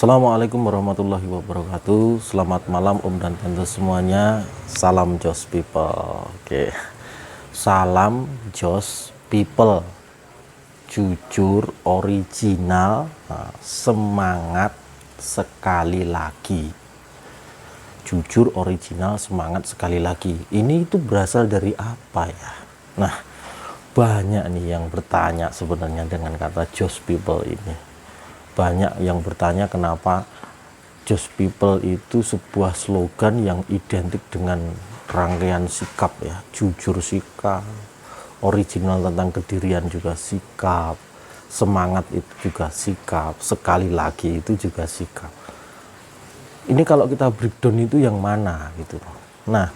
Assalamualaikum warahmatullahi wabarakatuh. Selamat malam Om dan Tante semuanya. Salam Jos People. Oke. Salam Jos People. Jujur, original, semangat sekali lagi. Jujur, original, semangat sekali lagi. Ini itu berasal dari apa ya? Nah, banyak nih yang bertanya sebenarnya dengan kata Jos People ini. Banyak yang bertanya kenapa Just People itu sebuah slogan yang identik dengan rangkaian sikap ya, jujur sikap, original tentang kedirian juga sikap, semangat itu juga sikap, sekali lagi itu juga sikap. Ini kalau kita breakdown itu yang mana gitu. Nah,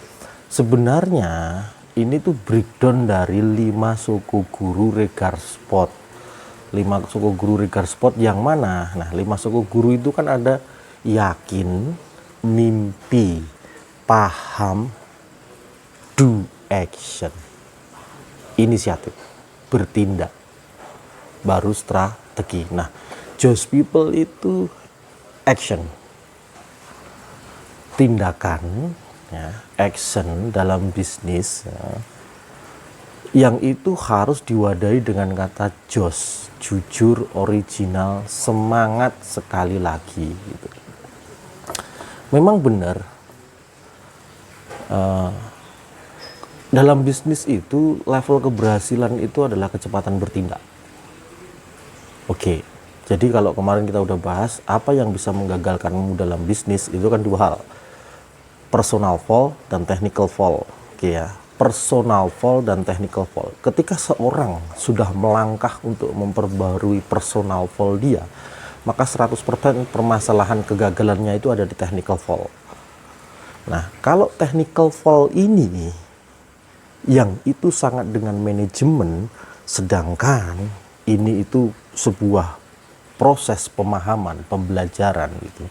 sebenarnya ini tuh breakdown dari 5 suku guru Regar Spot. 5 suku guru Regar Spot yang mana? Nah, 5 suku guru itu kan ada yakin, mimpi, paham, do action, inisiatif, bertindak, baru strategi. Nah, Just People itu action, tindakan, ya, action dalam bisnis, ya, yang itu harus diwadahi dengan kata jos, jujur, original, semangat sekali lagi gitu. Memang benar dalam bisnis itu level keberhasilan itu adalah kecepatan bertindak. Oke, jadi kalau kemarin kita udah bahas apa yang bisa menggagalkanmu dalam bisnis, itu kan 2 hal, personal fall dan technical fall. Oke ya, personal fall dan technical fall. Ketika seorang sudah melangkah untuk memperbarui personal fall dia, maka 100% permasalahan kegagalannya itu ada di technical fall. Nah, kalau technical fall ini yang itu sangat dengan manajemen, sedangkan ini itu sebuah proses pemahaman, pembelajaran gitu.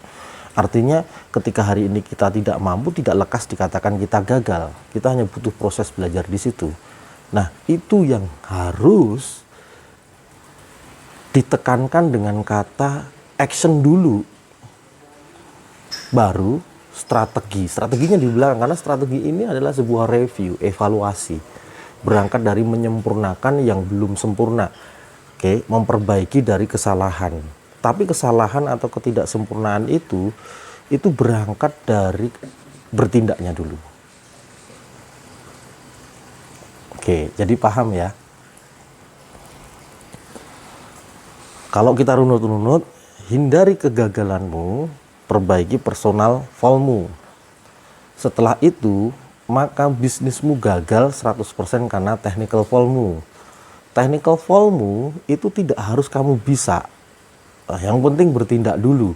Artinya ketika hari ini kita tidak mampu, tidak lekas dikatakan kita gagal. Kita hanya butuh proses belajar di situ. Nah, itu yang harus ditekankan dengan kata action dulu. Baru strategi. Strateginya di belakang, karena strategi ini adalah sebuah review, evaluasi. Berangkat dari menyempurnakan yang belum sempurna. Oke, memperbaiki dari kesalahan. Tapi kesalahan atau ketidaksempurnaan itu berangkat dari bertindaknya dulu. Oke, jadi paham ya. Kalau kita runut-runut, hindari kegagalanmu, perbaiki personal fallmu. Setelah itu, maka bisnismu gagal 100% karena technical fallmu. Technical fallmu itu tidak harus kamu bisa. Yang penting bertindak dulu.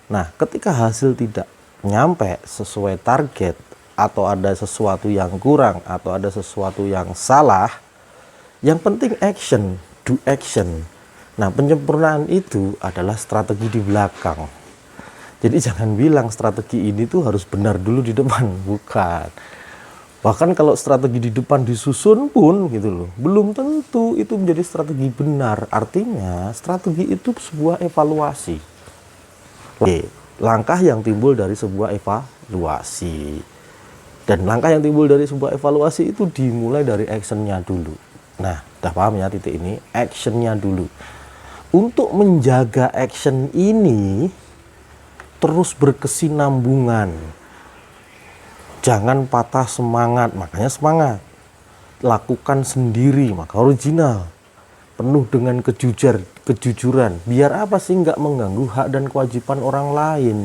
Nah, ketika hasil tidak nyampe sesuai target, atau ada sesuatu yang kurang, atau ada sesuatu yang salah, yang penting action, do action. Nah, penyempurnaan itu adalah strategi di belakang. Jadi jangan bilang strategi ini tuh harus benar dulu di depan, bukan. Bahkan kalau strategi di depan disusun pun gitu loh, belum tentu itu menjadi strategi benar. Artinya strategi itu sebuah evaluasi. Oke, langkah yang timbul dari sebuah evaluasi. Dan langkah yang timbul dari sebuah evaluasi itu dimulai dari actionnya dulu. Nah, udah paham ya titik ini, actionnya dulu. Untuk menjaga action ini terus berkesinambungan. Jangan patah semangat, makanya semangat. Lakukan sendiri, maka original. Penuh dengan kejujuran. Biar apa sih nggak mengganggu hak dan kewajiban orang lain.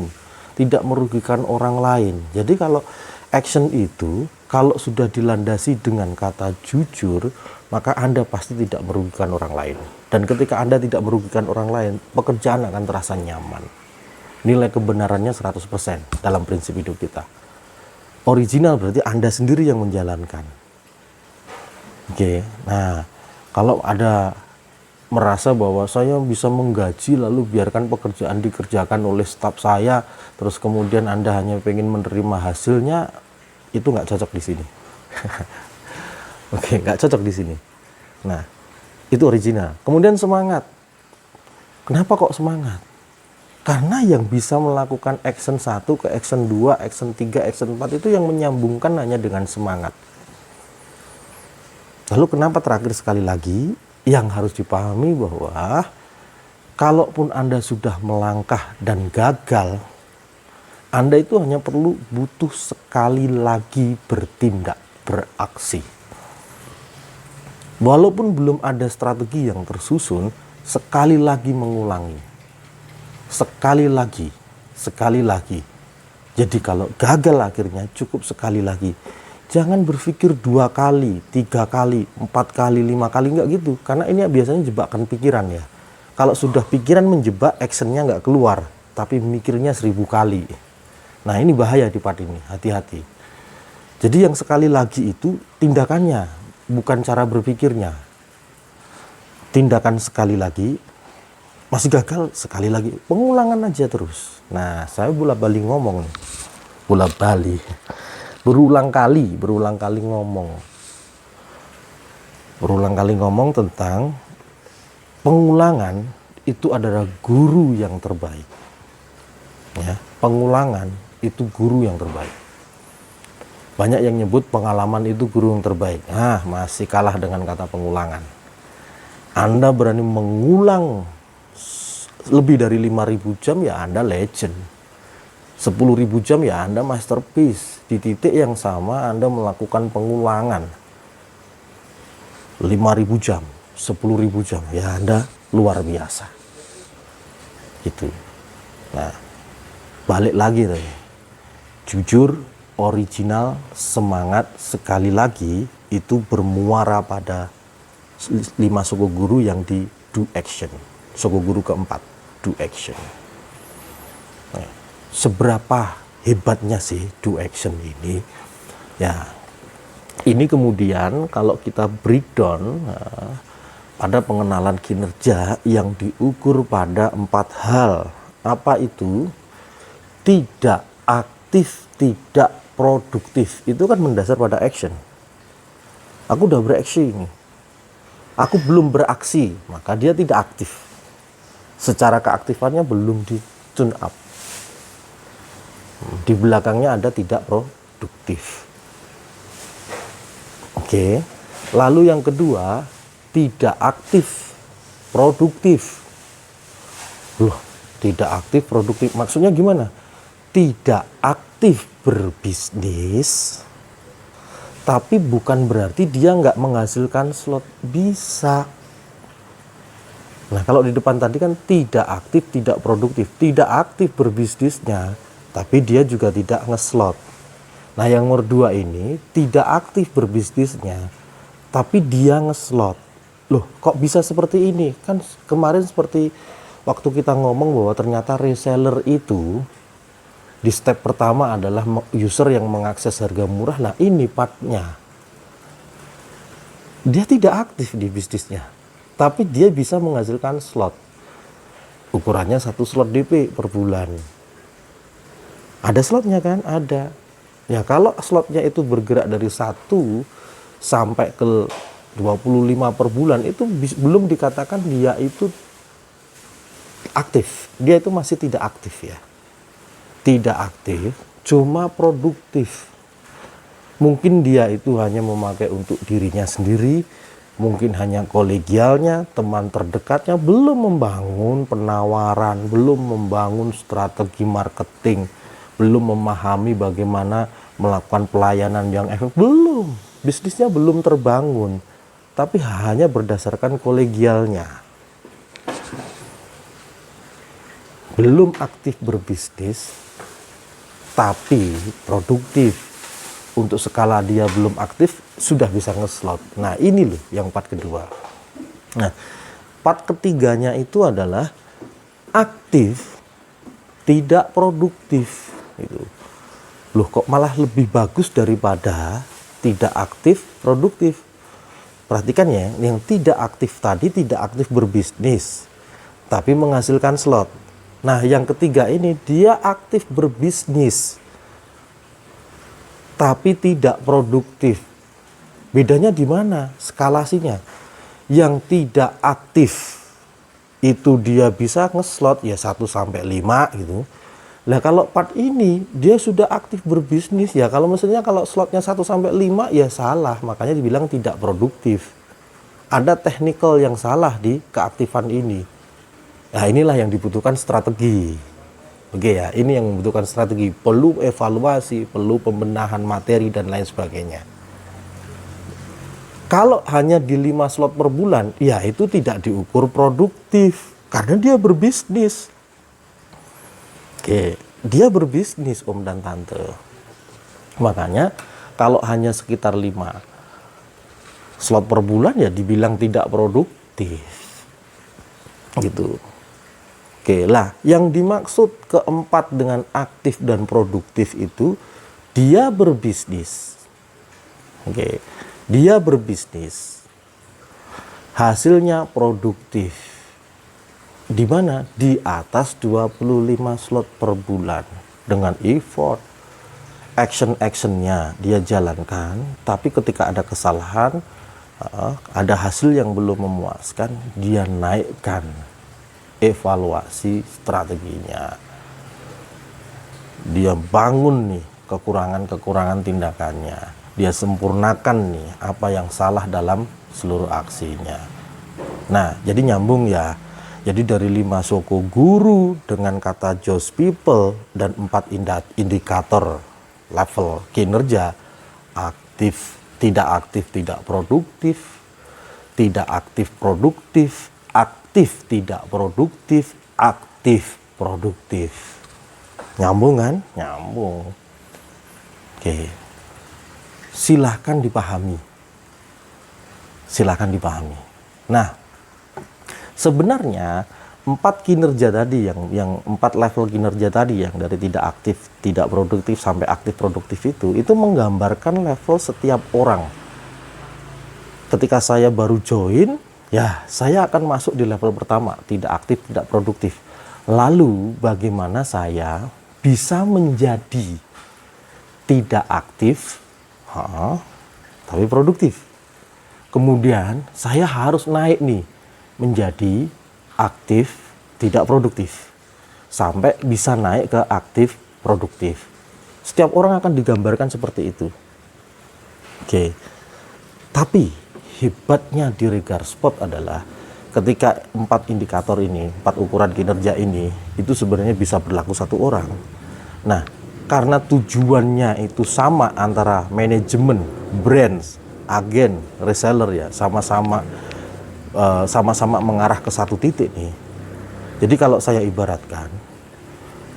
Tidak merugikan orang lain. Jadi kalau action itu, kalau sudah dilandasi dengan kata jujur, maka Anda pasti tidak merugikan orang lain. Dan ketika Anda tidak merugikan orang lain, pekerjaan akan terasa nyaman. Nilai kebenarannya 100% dalam prinsip hidup kita. Original berarti Anda sendiri yang menjalankan. Oke, nah kalau ada merasa bahwa saya bisa menggaji lalu biarkan pekerjaan dikerjakan oleh staf saya, terus kemudian Anda hanya pengen menerima hasilnya, itu nggak cocok di sini. Oke, nggak cocok di sini. Nah, itu original. Kemudian semangat. Kenapa kok semangat? Karena yang bisa melakukan action 1 ke action 2, action 3, action 4 itu yang menyambungkan hanya dengan semangat. Lalu kenapa terakhir sekali lagi yang harus dipahami bahwa kalaupun Anda sudah melangkah dan gagal, Anda itu hanya perlu butuh sekali lagi bertindak, beraksi. Walaupun belum ada strategi yang tersusun, sekali lagi mengulangi. Sekali lagi, sekali lagi. Jadi kalau gagal akhirnya cukup sekali lagi. Jangan berpikir 2 kali, 3 kali, 4 kali, 5 kali, enggak gitu. Karena ini biasanya jebakan pikiran ya. Kalau sudah pikiran menjebak, actionnya nggak keluar. Tapi mikirnya 1000 kali. Nah ini bahaya di part ini, hati-hati. Jadi yang sekali lagi itu tindakannya, bukan cara berpikirnya. Tindakan sekali lagi, masih gagal sekali lagi, pengulangan aja terus. Nah saya bola-balik ngomong nih. Bola-balik. Berulang kali ngomong. Berulang kali ngomong tentang pengulangan itu adalah guru yang terbaik. Ya, pengulangan itu guru yang terbaik. Banyak yang nyebut pengalaman itu guru yang terbaik. Masih kalah dengan kata pengulangan. Anda berani mengulang lebih dari 5.000 jam ya Anda legend. 10.000 jam ya Anda masterpiece. Di titik yang sama Anda melakukan pengulangan 5.000 jam, 10.000 jam ya Anda luar biasa. Gitu. Nah, balik lagi tadi. Jujur, original, semangat, sekali lagi itu bermuara pada 5 suku guru yang di do action. Suku guru keempat, do action. Nah, seberapa hebatnya sih do action ini? Ya, ini kemudian kalau kita breakdown pada pengenalan kinerja yang diukur pada 4 hal. Apa itu? Tidak aktif, tidak produktif. Itu kan mendasar pada action. Aku udah beraksi ini. Aku belum beraksi, maka dia tidak aktif. Secara keaktifannya belum di tune up. Di belakangnya ada tidak produktif. Oke. Lalu yang kedua, tidak aktif, produktif. Loh, tidak aktif, produktif. Maksudnya gimana? Tidak aktif berbisnis, tapi bukan berarti dia nggak menghasilkan slot. Bisa. Nah, kalau di depan tadi kan tidak aktif, tidak produktif. Tidak aktif berbisnisnya, tapi dia juga tidak ngeslot. Nah, yang nomor 2 ini tidak aktif berbisnisnya, tapi dia ngeslot. Loh, kok bisa seperti ini? Kan kemarin seperti waktu kita ngomong bahwa ternyata reseller itu di step pertama adalah user yang mengakses harga murah. Nah, ini partnya. Dia tidak aktif di bisnisnya, tapi dia bisa menghasilkan slot. Ukurannya 1 slot DP per bulan. Ada slotnya kan? Ada. Ya, kalau slotnya itu bergerak dari 1 sampai ke 25 per bulan, itu belum dikatakan dia itu aktif. Dia itu masih tidak aktif ya. Tidak aktif, cuma produktif. Mungkin dia itu hanya memakai untuk dirinya sendiri, mungkin hanya kolegialnya, teman terdekatnya, belum membangun penawaran, belum membangun strategi marketing, belum memahami bagaimana melakukan pelayanan yang efektif, belum. Bisnisnya belum terbangun, tapi hanya berdasarkan kolegialnya. Belum aktif berbisnis, tapi produktif. Untuk skala dia belum aktif, sudah bisa ngeslot. Nah, ini loh yang part kedua. Nah, part ketiganya itu adalah aktif, tidak produktif. Gitu. Loh, kok malah lebih bagus daripada tidak aktif, produktif. Perhatikan ya, yang tidak aktif tadi tidak aktif berbisnis, tapi menghasilkan slot. Nah, yang ketiga ini dia aktif berbisnis, tapi tidak produktif. Bedanya di mana? Skalasinya. Yang tidak aktif itu dia bisa ngeslot ya 1 sampai 5 gitu. Lah kalau part ini dia sudah aktif berbisnis ya, kalau misalnya kalau slotnya 1 sampai 5 ya salah, makanya dibilang tidak produktif. Ada technical yang salah di keaktifan ini. Nah, inilah yang dibutuhkan strategi. Oke ya, ini yang membutuhkan strategi, perlu evaluasi, perlu pembenahan materi dan lain sebagainya. Kalau hanya di 5 slot per bulan, ya itu tidak diukur produktif karena dia berbisnis. Oke, dia berbisnis Om dan Tante. Makanya kalau hanya sekitar 5 slot per bulan ya dibilang tidak produktif. Gitu. Oke, lah yang dimaksud keempat dengan aktif dan produktif itu dia berbisnis. Oke. Dia berbisnis, hasilnya produktif. Di mana? Di atas 25 slot per bulan. Dengan effort, action-actionnya dia jalankan. Tapi ketika ada kesalahan, ada hasil yang belum memuaskan, dia naikkan evaluasi strateginya. Dia bangun nih kekurangan-kekurangan tindakannya. Dia sempurnakan nih apa yang salah dalam seluruh aksinya. Nah, jadi nyambung ya. Jadi dari 5 Shoko Guru dengan kata Joss People dan 4 indikator level kinerja, aktif, tidak produktif, tidak aktif produktif, aktif tidak produktif, aktif produktif. Nyambung kan? Nyambung. Oke. Silahkan dipahami. Silahkan dipahami. Nah, sebenarnya 4 kinerja tadi, yang 4 level kinerja tadi, yang dari tidak aktif, tidak produktif sampai aktif produktif itu menggambarkan level setiap orang. Ketika saya baru join, ya saya akan masuk di level pertama, tidak aktif, tidak produktif. Lalu bagaimana saya bisa menjadi tidak aktif, tapi produktif. Kemudian saya harus naik nih menjadi aktif tidak produktif sampai bisa naik ke aktif produktif. Setiap orang akan digambarkan seperti itu. Oke. Tapi hebatnya di Regard Spot adalah ketika 4 indikator ini, 4 ukuran kinerja ini itu sebenarnya bisa berlaku satu orang. Nah, karena tujuannya itu sama antara manajemen, brands, agen, reseller ya, sama-sama mengarah ke satu titik nih. Jadi kalau saya ibaratkan,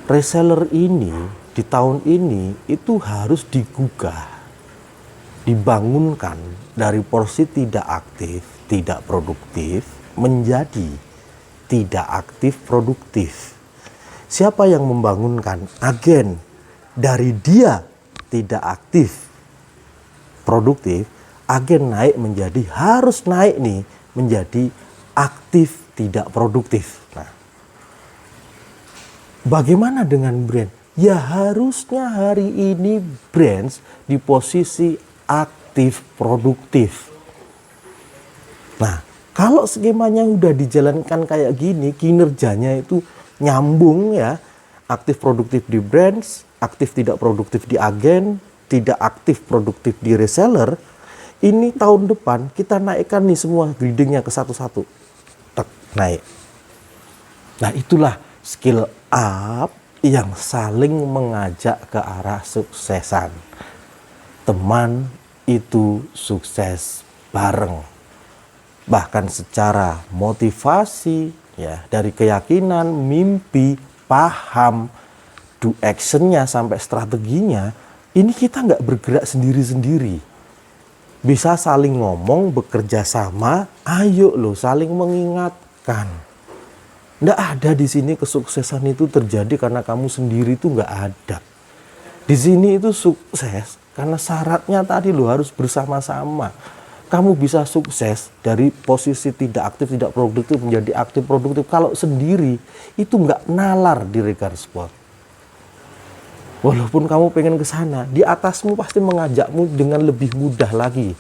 reseller ini di tahun ini itu harus digugah, dibangunkan dari porsi tidak aktif, tidak produktif menjadi tidak aktif produktif. Siapa yang membangunkan? Agen. Dari dia tidak aktif produktif, agen naik menjadi, harus naik nih menjadi aktif tidak produktif. Nah, bagaimana dengan brand? Ya harusnya hari ini brands di posisi aktif produktif. Nah, kalau skemanya udah dijalankan kayak gini, kinerjanya itu nyambung ya, aktif produktif di brands, aktif tidak produktif di agen, tidak aktif produktif di reseller. Ini tahun depan kita naikkan nih semua gradingnya ke satu-satu. Tek, naik. Nah, itulah skill up yang saling mengajak ke arah suksesan. Teman itu sukses bareng. Bahkan secara motivasi ya, dari keyakinan, mimpi, paham, do actionnya sampai strateginya, ini kita nggak bergerak sendiri-sendiri. Bisa saling ngomong, bekerja sama, ayo loh saling mengingatkan. Nggak ada di sini kesuksesan itu terjadi karena kamu sendiri itu nggak ada. Di sini itu sukses karena syaratnya tadi lo harus bersama-sama. Kamu bisa sukses dari posisi tidak aktif, tidak produktif menjadi aktif produktif. Kalau sendiri itu nggak nalar di Regard Spot. Walaupun kamu pengen ke sana, di atasmu pasti mengajakmu dengan lebih mudah lagi.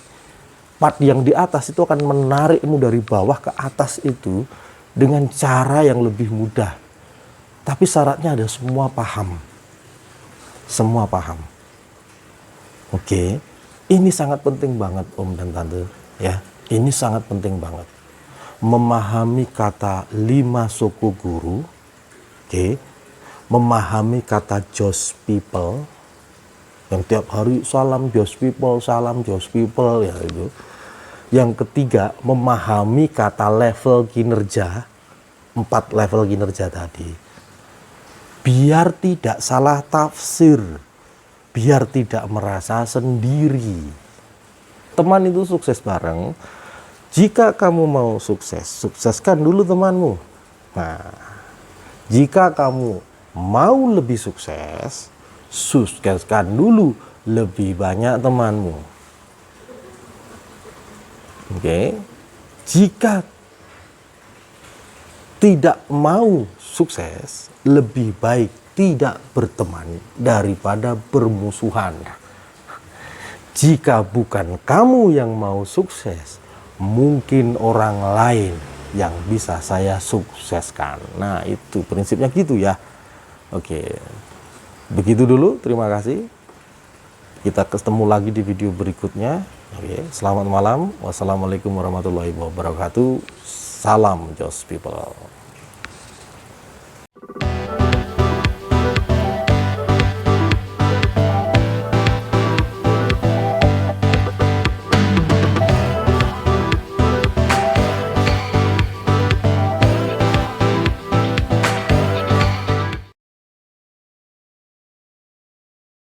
Part yang di atas itu akan menarikmu dari bawah ke atas itu dengan cara yang lebih mudah. Tapi syaratnya ada semua paham. Semua paham. Oke. Ini sangat penting banget Om dan Tante, ya. Ini sangat penting banget. Memahami kata 5 suku guru. Oke. Memahami kata Josh people. Yang tiap hari salam Josh people, ya itu. Yang ketiga, memahami kata level kinerja, 4 level kinerja tadi. Biar tidak salah tafsir, biar tidak merasa sendiri. Teman itu sukses bareng. Jika kamu mau sukses, sukseskan dulu temanmu. Nah, jika kamu mau lebih sukses, sukseskan dulu lebih banyak temanmu. Oke. Jika tidak mau sukses, lebih baik tidak berteman daripada bermusuhan. Jika bukan kamu yang mau sukses, mungkin orang lain yang bisa saya sukseskan. Nah, itu prinsipnya gitu ya. Oke. Begitu dulu, terima kasih. Kita ketemu lagi di video berikutnya. Oke, selamat malam. Wassalamualaikum warahmatullahi wabarakatuh. Salam Josh people.